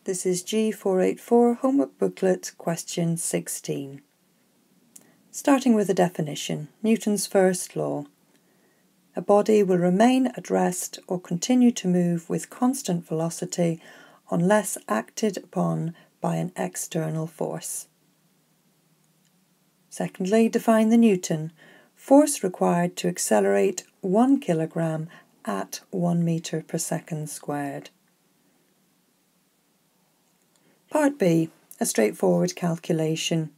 This is G484 Homework Booklet, question 16. Starting with a definition, Newton's first law. A body will remain at rest or continue to move with constant velocity unless acted upon by an external force. Secondly, define the Newton, force required to accelerate 1 kilogram at 1 metre per second squared. Part B, a straightforward calculation.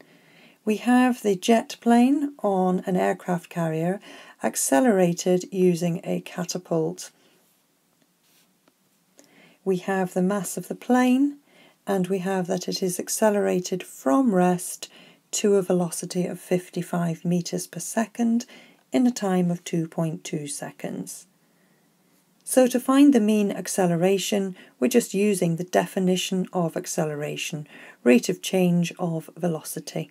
We have the jet plane on an aircraft carrier accelerated using a catapult. We have the mass of the plane and we have that it is accelerated from rest to a velocity of 55 metres per second in a time of 2.2 seconds. So to find the mean acceleration, we're just using the definition of acceleration, rate of change of velocity.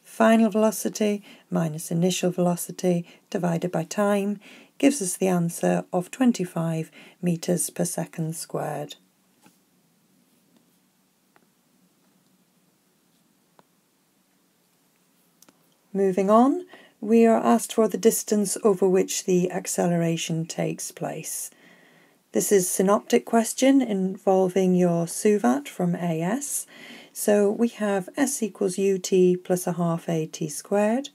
Final velocity minus initial velocity divided by time gives us the answer of 25 metres per second squared. Moving on, we are asked for the distance over which the acceleration takes place. This is a synoptic question involving your SUVAT from AS. So we have S equals ut plus a half at squared.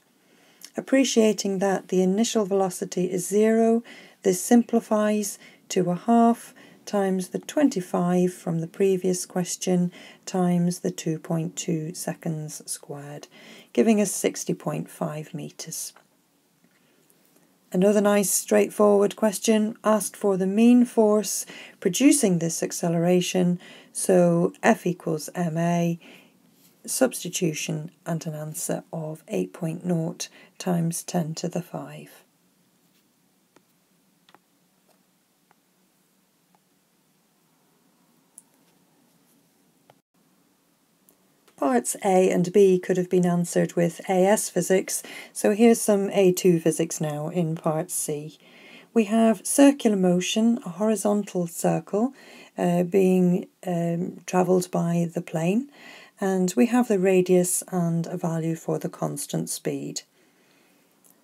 Appreciating that the initial velocity is 0, this simplifies to a half times the 25 from the previous question times the 2.2 seconds squared, giving us 60.5 metres. Another nice straightforward question asked for the mean force producing this acceleration, so F equals ma, substitution and an answer of 8.0 times 10 to the 5. Parts A and B could have been answered with AS physics, so here's some A2 physics now in part C. We have circular motion, a horizontal circle being travelled by the plane, and we have the radius and a value for the constant speed.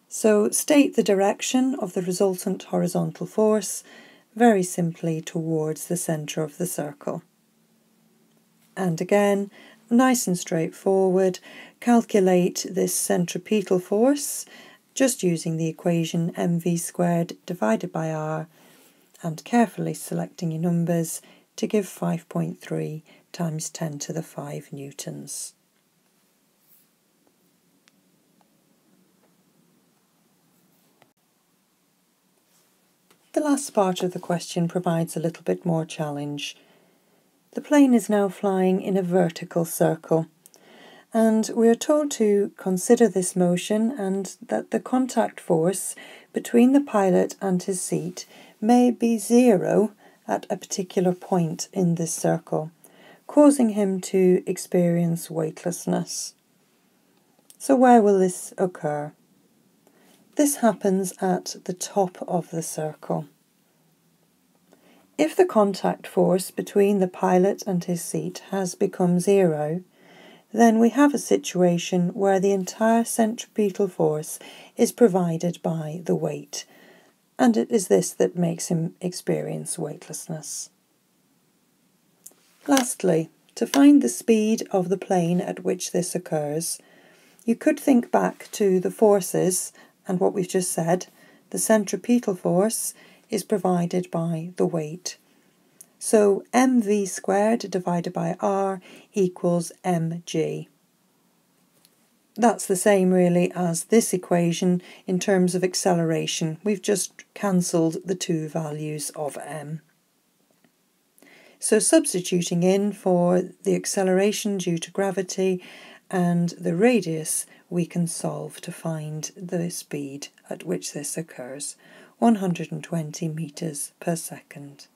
So state the direction of the resultant horizontal force very simply towards the centre of the circle. And again, nice and straightforward, calculate this centripetal force just using the equation mv squared divided by r and carefully selecting your numbers to give 5.3 times 10 to the 5 newtons. The last part of the question provides a little bit more challenge. The plane is now flying in a vertical circle, and we are told to consider this motion and that the contact force between the pilot and his seat may be 0 at a particular point in this circle, causing him to experience weightlessness. So where will this occur? This happens at the top of the circle. If the contact force between the pilot and his seat has become 0, then we have a situation where the entire centripetal force is provided by the weight, and it is this that makes him experience weightlessness. Lastly, to find the speed of the plane at which this occurs, you could think back to the forces and what we've just said. The centripetal force is provided by the weight. So mv squared divided by r equals mg. That's the same really as this equation in terms of acceleration. We've just cancelled the two values of m. So substituting in for the acceleration due to gravity and the radius, we can solve to find the speed at which this occurs, 120 metres per second.